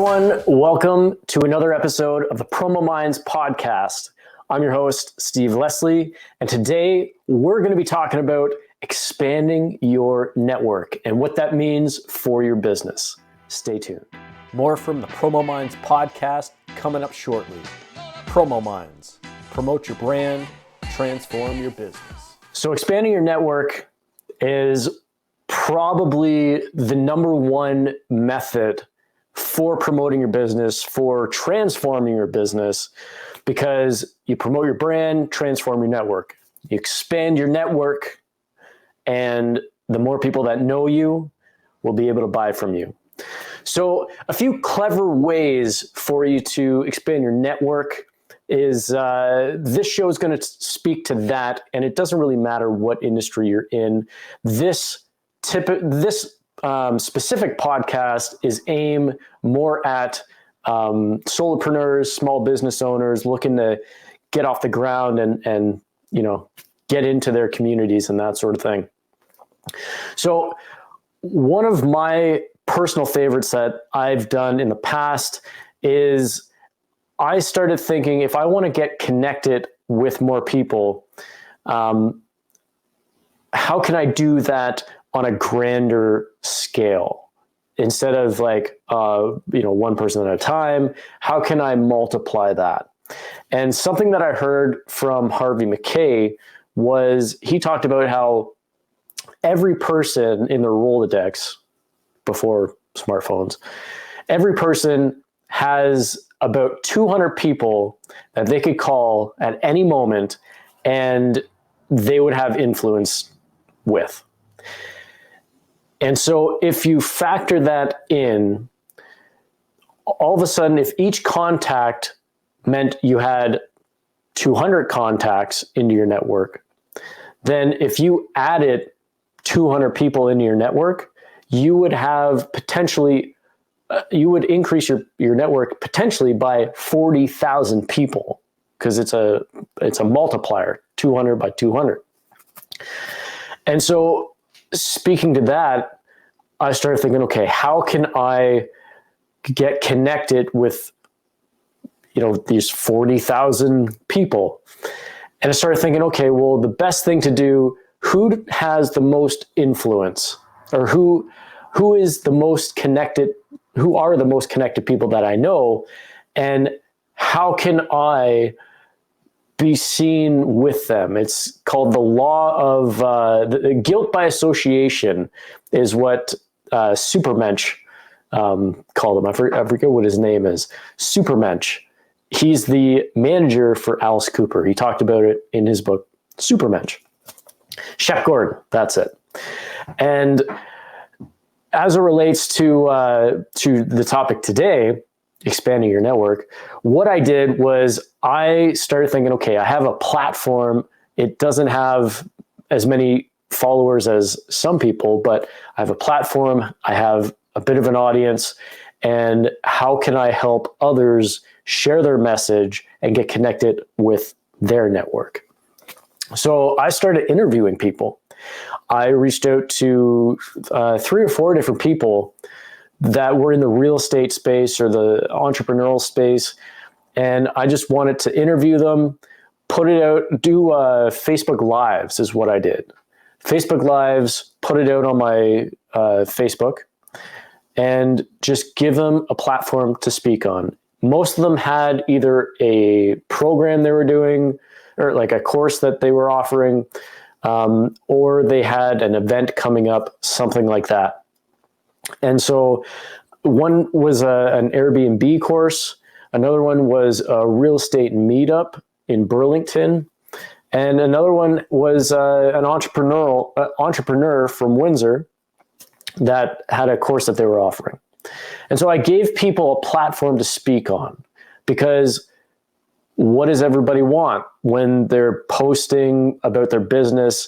everyone. Welcome to another episode of the PromoMinds podcast. I'm your host, Steve Leslie, and today we're going to be talking about expanding your network and what that means for your business. Stay tuned. More from the PromoMinds podcast coming up shortly. PromoMinds. Promote your brand, transform your business. So expanding your network is probably the number one method for promoting your business, for transforming your business, because you promote your brand, transform your network. You expand your network, and the more people that know you will be able to buy from you. So a few clever ways for you to expand your network is this show is going to speak to that, and it doesn't really matter what industry you're in. This specific podcast is aimed more at solopreneurs, small business owners looking to get off the ground and get into their communities and that sort of thing. So one of my personal favorites that I've done in the past is I started thinking, if I want to get connected with more people, how can I do that on a grander scale? Instead of one person at a time, how can I multiply that? And something that I heard from Harvey McKay was he talked about how every person in their Rolodex, before smartphones, every person has about 200 people that they could call at any moment and they would have influence with. And so if you factor that in, all of a sudden, if each contact meant you had 200 contacts into your network, then if you added 200 people into your network, you would have potentially, you would increase your network potentially by 40,000 people, because it's a multiplier, 200 by 200. And so speaking to that, I started thinking, okay, how can I get connected with, these 40,000 people? And I started thinking, okay, well, the best thing to do, who has the most influence, or who is the most connected, who are the most connected people that I know, and how can I be seen with them? It's called the law of the guilt by association, is what Supermensch called him. I forget what his name is. Supermensch. He's the manager for Alice Cooper. He talked about it in his book, Supermensch. Shep Gordon, that's it. And as it relates to the topic today, expanding your network, what I did was I started thinking, okay, I have a platform. It doesn't have as many followers as some people, but I have a platform. I have a bit of an audience, and how can I help others share their message and get connected with their network? So I started interviewing people. I reached out to 3 or 4 different people that were in the real estate space or the entrepreneurial space. And I just wanted to interview them, put it out, do Facebook Lives is what I did. Facebook Lives, put it out on my Facebook, and just give them a platform to speak on. Most of them had either a program they were doing, or like a course that they were offering, or they had an event coming up, something like that. And so one was an Airbnb course. Another one was a real estate meetup in Burlington. And another one was an entrepreneur from Windsor that had a course that they were offering. And so I gave people a platform to speak on, because what does everybody want when they're posting about their business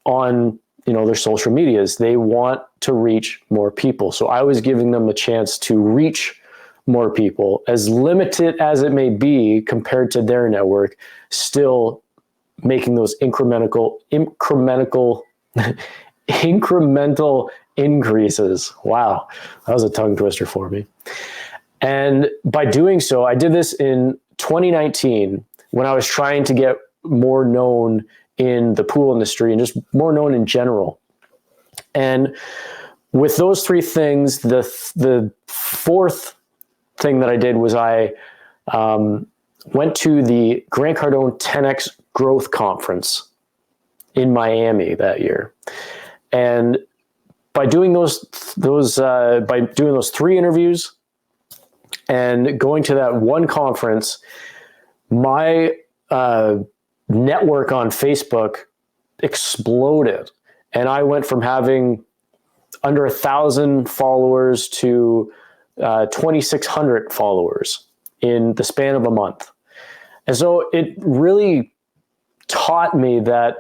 on their social medias? They want to reach more people. So I was giving them a chance to reach more people, as limited as it may be compared to their network, still making those incremental incremental increases. Wow, that was a tongue twister for me. And by doing so, I did this in 2019 when I was trying to get more known in the pool industry and just more known in general. And with those three things, the fourth thing that I did was I went to the Grant Cardone 10X Growth Conference in Miami that year. And by doing those three interviews and going to that one conference, my network on Facebook exploded. And I went from having under 1,000 followers to 2,600 followers in the span of a month. And so it really taught me that,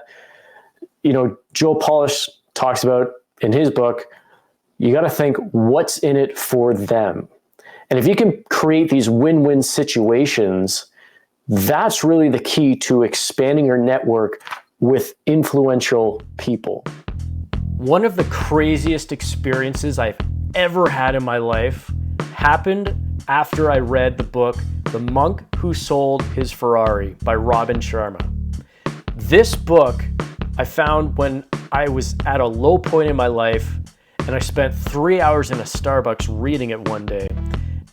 Joe Polish talks about in his book, you got to think what's in it for them. And if you can create these win-win situations, that's really the key to expanding your network with influential people. One of the craziest experiences I've ever had in my life happened after I read the book, The Monk Who Sold His Ferrari by Sharma. This book I found when I was at a low point in my life, and I spent 3 hours in a Starbucks reading it one day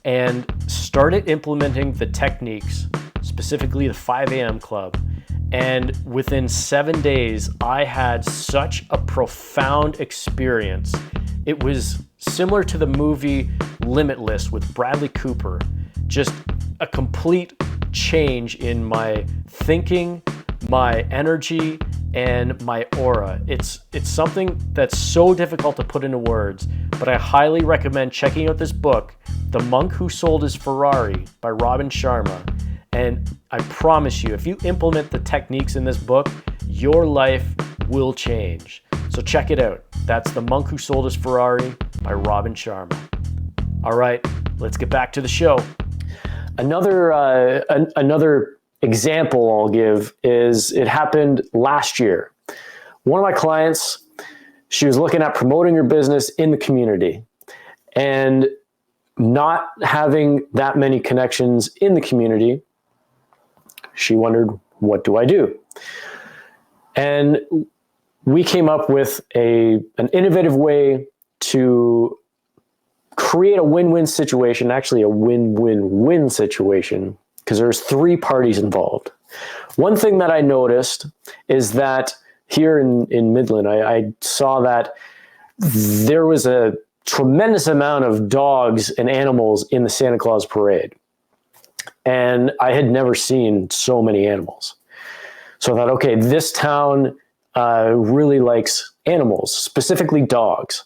and started implementing the techniques, specifically the 5 a.m. club. And within 7 days, I had such a profound experience. It was similar to the movie Limitless with Bradley Cooper, just a complete change in my thinking, my energy, and my aura. It's something that's so difficult to put into words, but I highly recommend checking out this book, The Monk Who Sold His Ferrari by Sharma. And I promise you, if you implement the techniques in this book, your life will change. So check it out. That's The Monk Who Sold His Ferrari by Sharma. All right, let's get back to the show. Another example I'll give is it happened last year. One of my clients, she was looking at promoting her business in the community and not having that many connections in the community. She wondered, what do I do? And we came up with an innovative way to create a win-win situation, actually a win-win-win situation, because there's three parties involved. One thing that I noticed is that here in Midland, I saw that there was a tremendous amount of dogs and animals in the Santa Claus parade. And I had never seen so many animals. So I thought, okay, this town really likes animals, specifically dogs.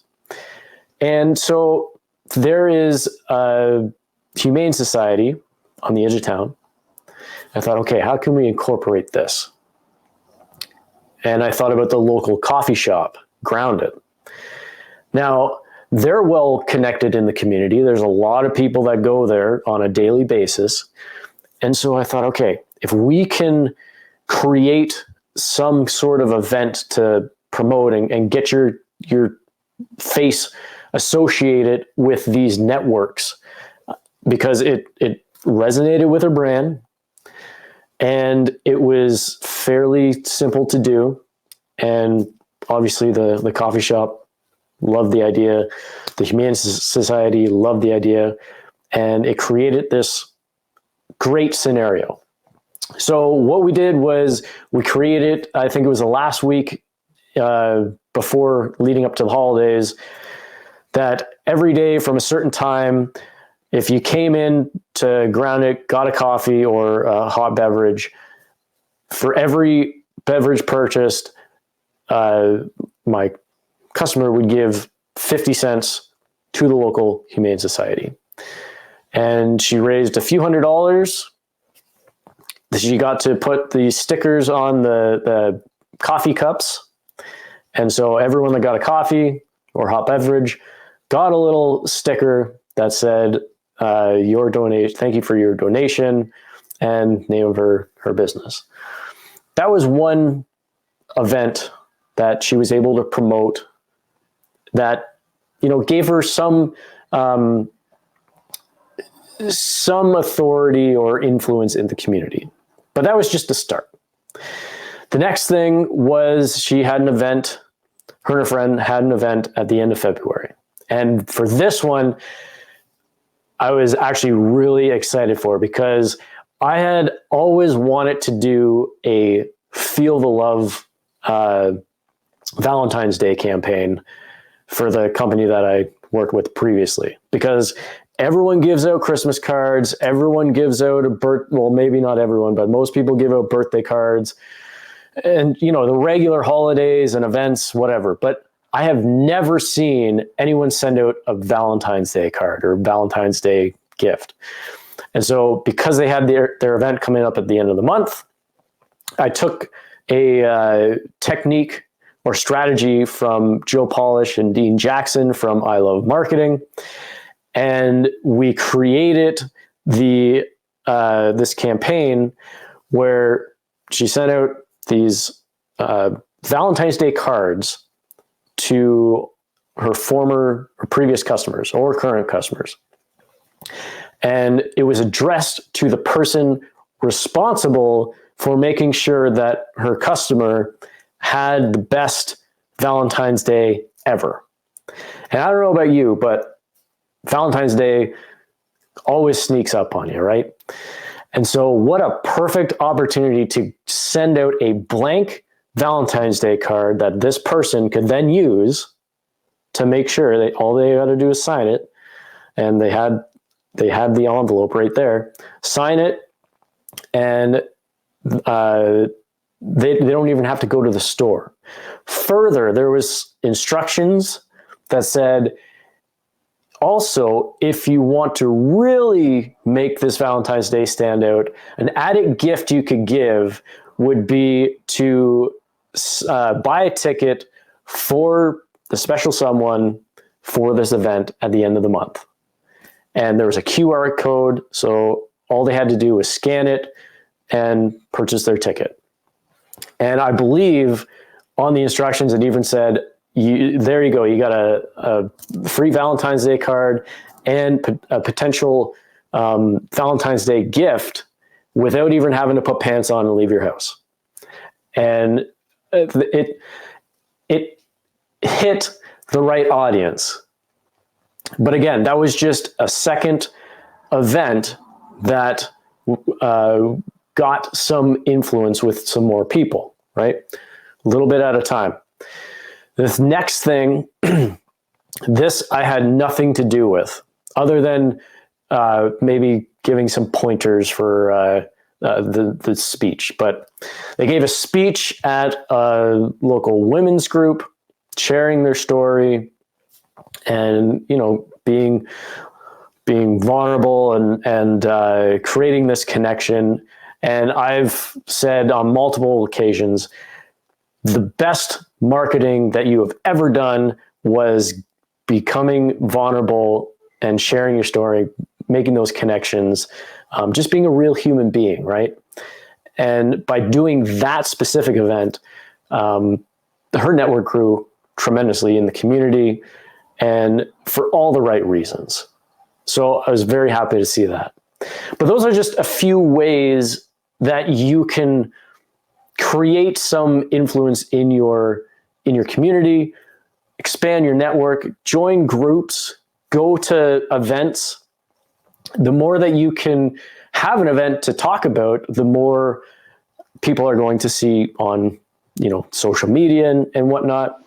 And so there is a humane society on the edge of town. I thought, okay, how can we incorporate this? And I thought about the local coffee shop, Grounded. Now, they're well connected in the community. There's a lot of people that go there on a daily basis. And so I thought, okay, if we can create some sort of event to promote and get your face associated with these networks, because it resonated with her brand and it was fairly simple to do. And obviously the coffee shop loved the idea. The Humane Society loved the idea, and it created this great scenario. So what we did was we created, I think it was the last week before leading up to the holidays, that every day from a certain time, if you came in to Grounded, got a coffee or a hot beverage, for every beverage purchased, my customer would give 50 cents to the local Humane Society. And she raised a few $100s. She got to put the stickers on the coffee cups. And so everyone that got a coffee or hot beverage got a little sticker that said, your donation, thank you for your donation, and name of her business. That was one event that she was able to promote that, gave her some some authority or influence in the community. But that was just the start. The next thing was she had an event, her and her friend had an event at the end of February. And for this one, I was actually really excited for, because I had always wanted to do a Feel the Love Valentine's Day campaign for the company that I worked with previously, because everyone gives out Christmas cards, everyone gives out well, maybe not everyone, but most people give out birthday cards, and the regular holidays and events, whatever. But I have never seen anyone send out a Valentine's Day card or Valentine's Day gift. And so because they had their event coming up at the end of the month, I took a technique or strategy from Joe Polish and Dean Jackson from I Love Marketing, and we created this campaign where she sent out these Valentine's Day cards to her previous customers or current customers. And it was addressed to the person responsible for making sure that her customer had the best Valentine's Day ever. And I don't know about you, but Valentine's Day always sneaks up on you, right? And so what a perfect opportunity to send out a blank Valentine's Day card that this person could then use to make sure that all they got to do is sign it. And they had the envelope right there, sign it, and they don't even have to go to the store. Further, there was instructions that said, also, if you want to really make this Valentine's Day stand out, an added gift you could give would be to buy a ticket for the special someone for this event at the end of the month. And there was a QR code, so all they had to do was scan it and purchase their ticket. And I believe on the instructions it even said, there you go, you got a free Valentine's Day card and a potential Valentine's Day gift without even having to put pants on and leave your house. And it hit the right audience. But again, that was just a second event that got some influence with some more people, right? A little bit at a time. This next thing, this I had nothing to do with, other than maybe giving some pointers for the speech. But they gave a speech at a local women's group, sharing their story, and being vulnerable and creating this connection. And I've said on multiple occasions, the best marketing that you have ever done was becoming vulnerable and sharing your story, making those connections, just being a real human being, right? And by doing that specific event, her network grew tremendously in the community and for all the right reasons. So I was very happy to see that. But those are just a few ways that you can create some influence in your community, expand your network, join groups, go to events. The more that you can have an event to talk about, the more people are going to see on social media and whatnot.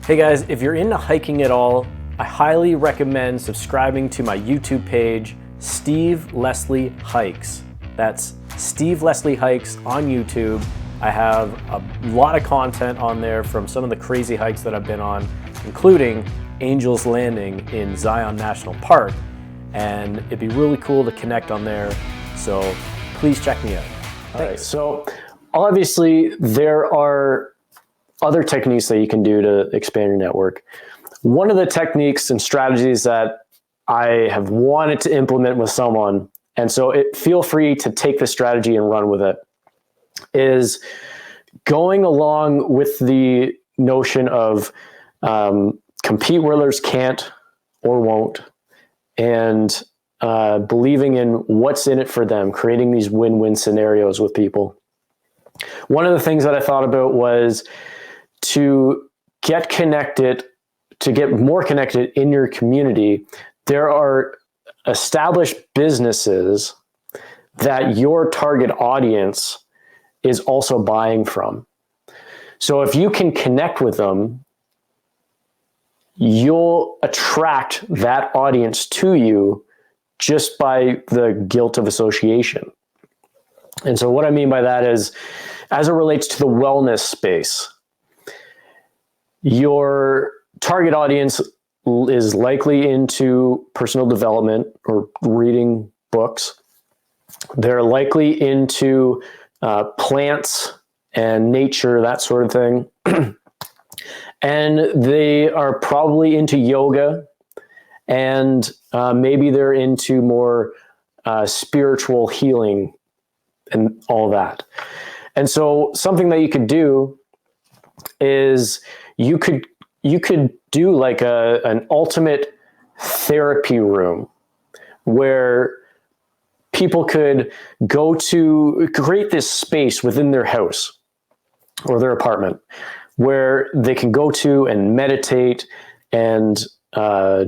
Hey guys, if you're into hiking at all, I highly recommend subscribing to my YouTube page, Steve Leslie Hikes. That's Steve Leslie Hikes on YouTube. I have a lot of content on there from some of the crazy hikes that I've been on, including Angel's Landing in Zion National Park. And it'd be really cool to connect on there. So please check me out. All right, so obviously there are other techniques that you can do to expand your network. One of the techniques and strategies that I have wanted to implement with someone, and so feel free to take the strategy and run with it, is going along with the notion of compete where others can't or won't, and believing in what's in it for them, creating these win-win scenarios with people. One of the things that I thought about was to get connected, to get more connected in your community. There are established businesses that your target audience is also buying from. So if you can connect with them, you'll attract that audience to you just by the guilt of association. And so what I mean by that is, as it relates to the wellness space, your target audience is likely into personal development or reading books. They're likely into plants and nature, that sort of thing. And they are probably into yoga, and maybe they're into more spiritual healing and all that. And so something that you could do is you could do like an ultimate therapy room where people could go to create this space within their house or their apartment where they can go to and meditate and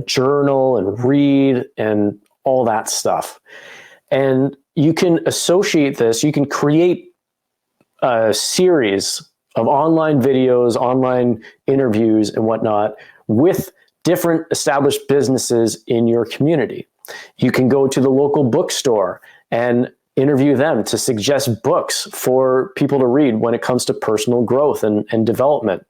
journal and read and all that stuff. And you can associate this, you can create a series of online videos, online interviews and whatnot with different established businesses in your community. You can go to the local bookstore and interview them to suggest books for people to read when it comes to personal growth and development.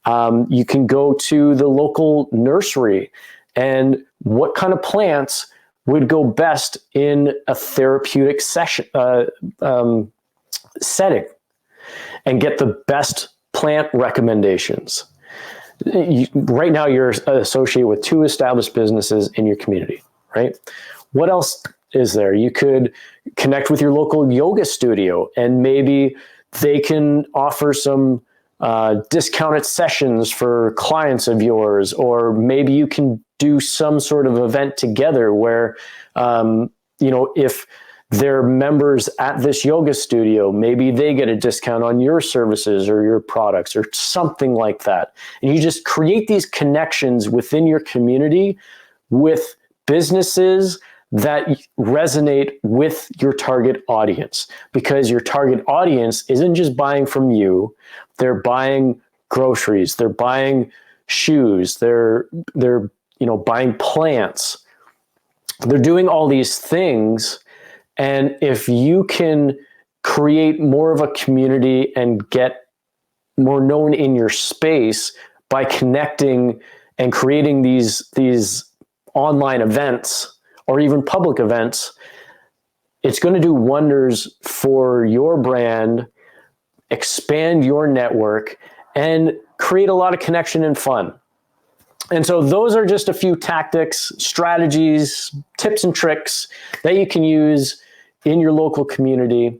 You can go to the local nursery and what kind of plants would go best in a therapeutic session, setting, and get the best plant recommendations. Right now, you're associated with 2 established businesses in your community, right? What else is there? You could connect with your local yoga studio, and maybe they can offer some discounted sessions for clients of yours, or maybe you can do some sort of event together where, if they're members at this yoga studio, maybe they get a discount on your services or your products or something like that. And you just create these connections within your community with businesses that resonate with your target audience, because your target audience isn't just buying from you. They're buying groceries, they're buying shoes, they're buying plants. They're doing all these things. And if you can create more of a community and get more known in your space by connecting and creating these online events or even public events, it's going to do wonders for your brand, expand your network, and create a lot of connection and fun. And so those are just a few tactics, strategies, tips and tricks that you can use in your local community.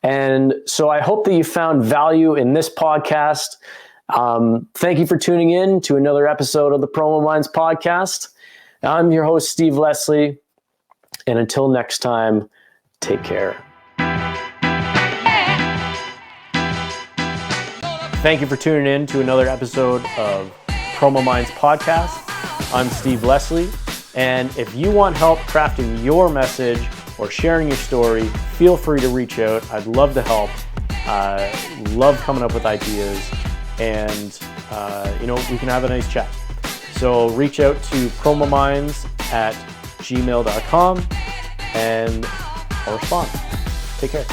And so I hope that you found value in this podcast. Thank you for tuning in to another episode of the PromoMinds podcast. I'm your host, Steve Leslie. And until next time, take care. Thank you for tuning in to another episode of PromoMinds podcast. I'm Steve Leslie, and if you want help crafting your message or sharing your story, feel free to reach out. I'd love to help. Love coming up with ideas, and we can have a nice chat. So reach out to promominds@gmail.com and I'll respond. Take care.